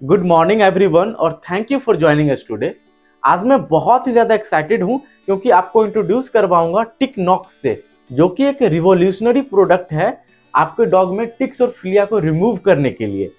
Good morning everyone और thank you for joining us today. आज मैं बहुत ही ज़्यादा एक्साइटेड हूँ क्योंकि आपको इंट्रोड्यूस करवाऊंगा टिकनॉक्स से, जो कि एक रिवोल्यूशनरी प्रोडक्ट है आपके डॉग में टिक्स और फ्लिया को रिमूव करने के लिए।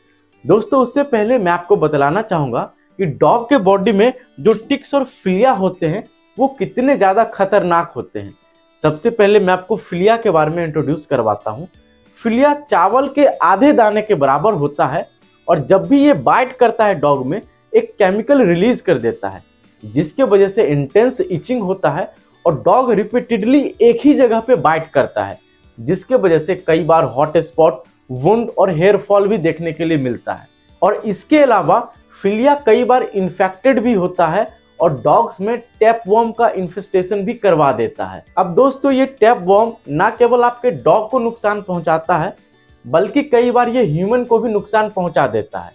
दोस्तों, उससे पहले मैं आपको बतलाना चाहूँगा कि डॉग के बॉडी में जो टिक्स और फ्लिया होते हैं वो कितने ज़्यादा खतरनाक होते हैं। सबसे पहले मैं आपको फ्लिया के बारे में इंट्रोड्यूस करवाता हूँ। फ्लिया चावल के आधे दाने के बराबर होता है और जब भी ये बाइट करता है डॉग में एक केमिकल रिलीज कर देता है, जिसके वजह से इंटेंस इचिंग होता है और डॉग रिपीटेडली एक ही जगह पे बाइट करता है, जिसके वजह से कई बार हॉट स्पॉट, वुंड और हेयर फॉल भी देखने के लिए मिलता है। और इसके अलावा फ्लिया कई बार इन्फेक्टेड भी होता है और डॉग्स में टैपवर्म का इन्फेस्टेशन भी करवा देता है। अब दोस्तों, ये टैपवर्म ना केवल आपके डॉग को नुकसान पहुंचाता है बल्कि कई बार ये ह्यूमन को भी नुकसान पहुंचा देता है।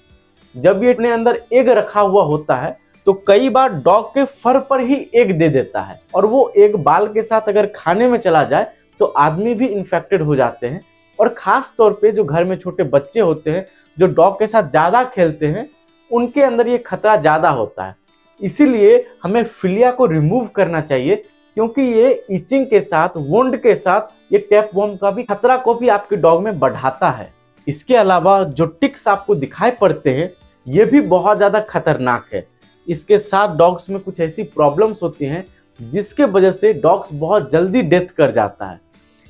जब ये अपने अंदर एग रखा हुआ होता है तो कई बार डॉग के फर पर ही एग दे देता है और वो एग बाल के साथ अगर खाने में चला जाए तो आदमी भी इन्फेक्टेड हो जाते हैं। और खास तौर पे जो घर में छोटे बच्चे होते हैं जो डॉग के साथ ज़्यादा खेलते हैं, उनके अंदर ये खतरा ज़्यादा होता है। इसीलिए हमें फ्लिया को रिमूव करना चाहिए, क्योंकि ये इचिंग के साथ, वुंड के साथ ये टैपवर्म का भी खतरा को भी आपके डॉग में बढ़ाता है। इसके अलावा जो टिक्स आपको दिखाई पड़ते हैं ये भी बहुत ज़्यादा खतरनाक है। इसके साथ डॉग्स में कुछ ऐसी प्रॉब्लम्स होती हैं जिसके वजह से डॉग्स बहुत जल्दी डेथ कर जाता है।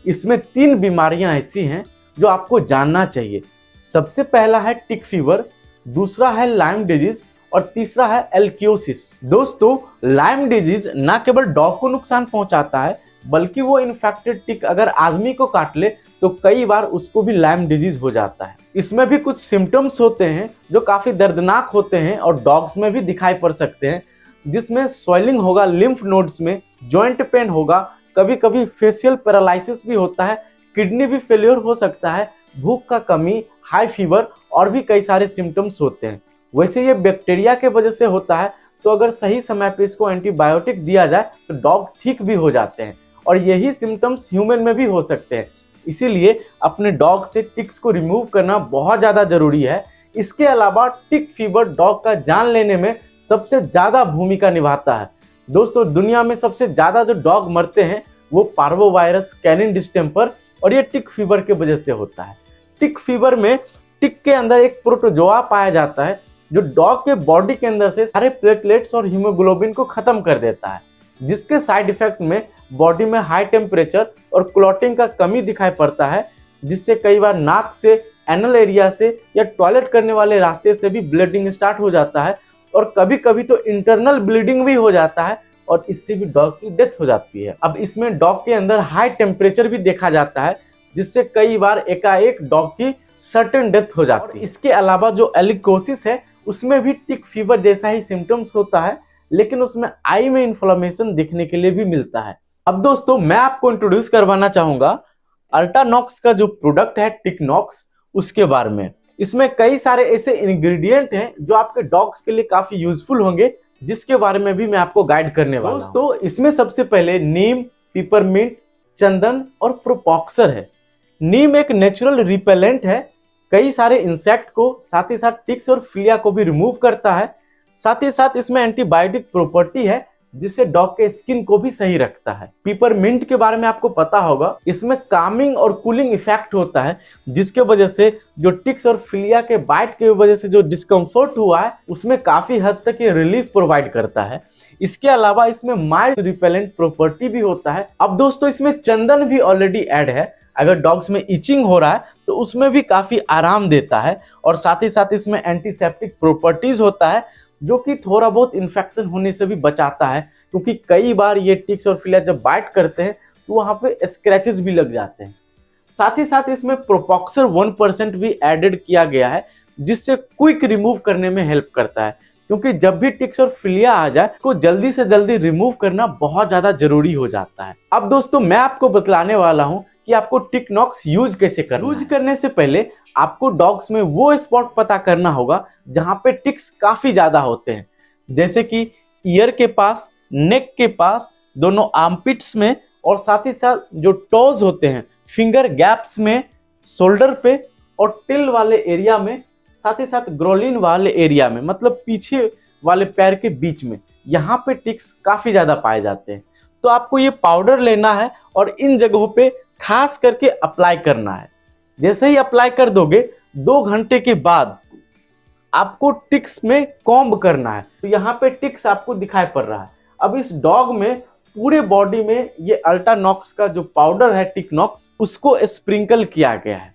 इसमें 3 बीमारियां ऐसी हैं जो आपको जानना चाहिए। सबसे पहला है टिक फीवर, दूसरा है लाइम डिजीज और तीसरा है एल्क्योसिस। दोस्तों, लाइम डिजीज ना केवल डॉग को नुकसान पहुंचाता है बल्कि वो इन्फेक्टेड टिक अगर आदमी को काट ले तो कई बार उसको भी लाइम डिजीज हो जाता है। इसमें भी कुछ सिम्टम्स होते हैं जो काफी दर्दनाक होते हैं और डॉग्स में भी दिखाई पड़ सकते हैं, जिसमें स्वेलिंग होगा लिम्फ नोड्स में, जॉइंट पेन होगा, कभी कभी फेशियल पैरालिसिस भी होता है, किडनी भी फेलियर हो सकता है, भूख का कमी, हाई फीवर और भी कई सारे सिम्टम्स होते हैं। वैसे ये बैक्टीरिया के वजह से होता है, तो अगर सही समय पे इसको एंटीबायोटिक दिया जाए तो डॉग ठीक भी हो जाते हैं और यही सिम्टम्स ह्यूमन में भी हो सकते हैं। इसीलिए अपने डॉग से टिक्स को रिमूव करना बहुत ज़्यादा जरूरी है। इसके अलावा टिक फीवर डॉग का जान लेने में सबसे ज़्यादा भूमिका निभाता है। दोस्तों, दुनिया में सबसे ज़्यादा जो डॉग मरते हैं वो पार्वोवायरस, कैनिन डिस्टेम्पर और ये टिक फीवर के वजह से होता है। टिक फीवर में टिक के अंदर एक प्रोटोजोआ पाया जाता है जो डॉग के बॉडी के अंदर से सारे प्लेटलेट्स और हीमोग्लोबिन को खत्म कर देता है, जिसके साइड इफेक्ट में बॉडी में हाई टेम्परेचर और क्लॉटिंग का कमी दिखाई पड़ता है, जिससे कई बार नाक से, एनल एरिया से या टॉयलेट करने वाले रास्ते से भी ब्लीडिंग स्टार्ट हो जाता है और कभी कभी तो इंटरनल ब्लीडिंग भी हो जाता है और इससे भी डॉग की डेथ हो जाती है। अब इसमें डॉग के अंदर हाई टेम्परेचर भी देखा जाता है, जिससे कई बार एकाएक डॉग की सर्टेन डेथ हो जाती है। इसके अलावा जो एलिकोसिस है उसमें भी टिक फीवर जैसा ही सिम्टम्स होता है, लेकिन उसमें आई में इन्फ्लेमेशन देखने के लिए भी मिलता है। अब दोस्तों, मैं आपको इंट्रोड्यूस करवाना चाहूंगा अल्टानॉक्स का जो प्रोडक्ट है टिकनॉक्स, उसके बारे में। इसमें कई सारे ऐसे इंग्रेडिएंट हैं जो आपके डॉग्स के लिए काफी यूजफुल होंगे, जिसके बारे में भी मैं आपको गाइड करने वाला हूं। दोस्तों, इसमें सबसे पहले नीम, पिपरमिंट, चंदन और प्रोपॉक्सर है। नीम एक नेचुरल रिपेलेंट है, कई सारे इंसेक्ट को, साथ ही साथ टिक्स और फ्लिया को भी रिमूव करता है। साथ ही साथ इसमें एंटीबायोटिक प्रॉपर्टी है जिससे डॉग के स्किन को भी सही रखता है। पिपरमिंट के बारे में आपको पता होगा, इसमें कामिंग और कूलिंग इफेक्ट होता है, जिसके वजह से जो टिक्स और फ्लिया के बाइट की वजह से जो डिस्कम्फर्ट हुआ है उसमें काफी हद तक ये रिलीफ प्रोवाइड करता है। इसके अलावा इसमें माइल्ड रिपेलेंट प्रॉपर्टी भी होता है। अब दोस्तों, इसमें चंदन भी ऑलरेडी ऐड है। अगर डॉग्स में इचिंग हो रहा है तो उसमें भी काफी आराम देता है और साथ ही साथ इसमें एंटीसेप्टिक प्रॉपर्टीज होता है, जो कि थोड़ा बहुत इन्फेक्शन होने से भी बचाता है, क्योंकि कई बार ये टिक्स और फ्लिया जब बाइट करते हैं तो वहां पे स्क्रैचेस भी लग जाते हैं। साथ ही साथ इसमें प्रोपॉक्सर 1% भी एडेड किया गया है, जिससे क्विक रिमूव करने में हेल्प करता है, क्योंकि जब भी टिक्स और फ्लिया आ जाए तो जल्दी से जल्दी रिमूव करना बहुत ज्यादा जरूरी हो जाता है। अब दोस्तों, मैं आपको बतलाने वाला हूं कि आपको टिकनॉक्स यूज कैसे करना है। यूज करने से पहले आपको डॉग्स में वो स्पॉट पता करना होगा जहां पे टिक्स काफी ज्यादा होते हैं, जैसे कि ईयर के पास, नेक के पास, दोनों आर्मपिट्स में और साथ ही साथ जो टोज होते हैं, फिंगर गैप्स में, शोल्डर पे और टिल वाले एरिया में, साथ ही साथ ग्रोलिन वाले एरिया में, मतलब पीछे वाले पैर के बीच में, यहाँ पे टिक्स काफी ज्यादा पाए जाते हैं। तो आपको ये पाउडर लेना है और इन जगहों पे खास करके अप्लाई करना है। जैसे ही अप्लाई कर दोगे 2 घंटे के बाद आपको टिक्स में कॉम्ब करना है। तो यहाँ पे टिक्स आपको दिखाई पड़ रहा है। अब इस डॉग में पूरे बॉडी में ये अल्ट्रानॉक्स का जो पाउडर है टिकनॉक्स, उसको स्प्रिंकल किया गया है।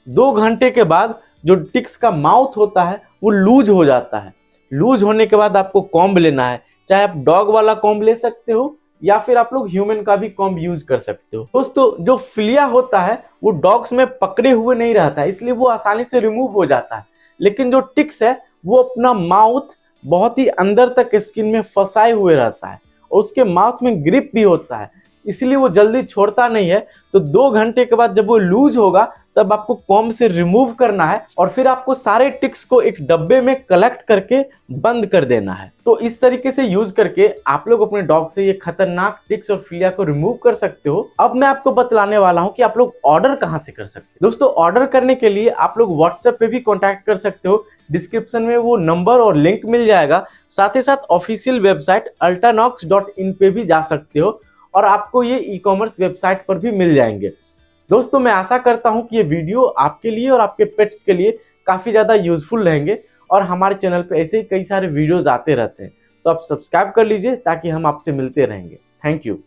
2 घंटे के बाद जो टिक्स का माउथ होता है वो लूज हो जाता है। लूज होने के बाद आपको कॉम्ब लेना है, चाहे आप डॉग वाला कॉम्ब ले सकते हो या फिर आप लोग ह्यूमन का भी कॉम्ब यूज कर सकते हो। दोस्तों, जो फिलिया होता है वो डॉग्स में पकड़े हुए नहीं रहता है, इसलिए वो आसानी से रिमूव हो जाता है। लेकिन जो टिक्स है वो अपना माउथ बहुत ही अंदर तक स्किन में फंसाए हुए रहता है और उसके माउथ में ग्रिप भी होता है, इसलिए वो जल्दी छोड़ता नहीं है। तो 2 घंटे के बाद जब वो लूज होगा तब आपको कॉम्ब से रिमूव करना है और फिर आपको सारे टिक्स को एक डब्बे में कलेक्ट करके बंद कर देना है। तो इस तरीके से यूज करके आप लोग अपने डॉग से ये खतरनाक टिक्स और फिलिया को रिमूव कर सकते हो। अब मैं आपको बतलाने वाला हूं कि आप लोग ऑर्डर कहां से कर सकते हो। दोस्तों, ऑर्डर करने के लिए आप लोग व्हाट्सएप पे भी कॉन्टैक्ट कर सकते हो, डिस्क्रिप्शन में वो नंबर और लिंक मिल जाएगा। साथ ही साथ ऑफिशियल वेबसाइट ultranox.in पे भी जा सकते हो और आपको ये ई-कॉमर्स वेबसाइट पर भी मिल जाएंगे। दोस्तों, मैं आशा करता हूं कि ये वीडियो आपके लिए और आपके पेट्स के लिए काफ़ी ज़्यादा यूजफुल रहेंगे और हमारे चैनल पे ऐसे ही कई सारे वीडियोज़ आते रहते हैं। तो आप सब्सक्राइब कर लीजिए ताकि हम आपसे मिलते रहेंगे। Thank you.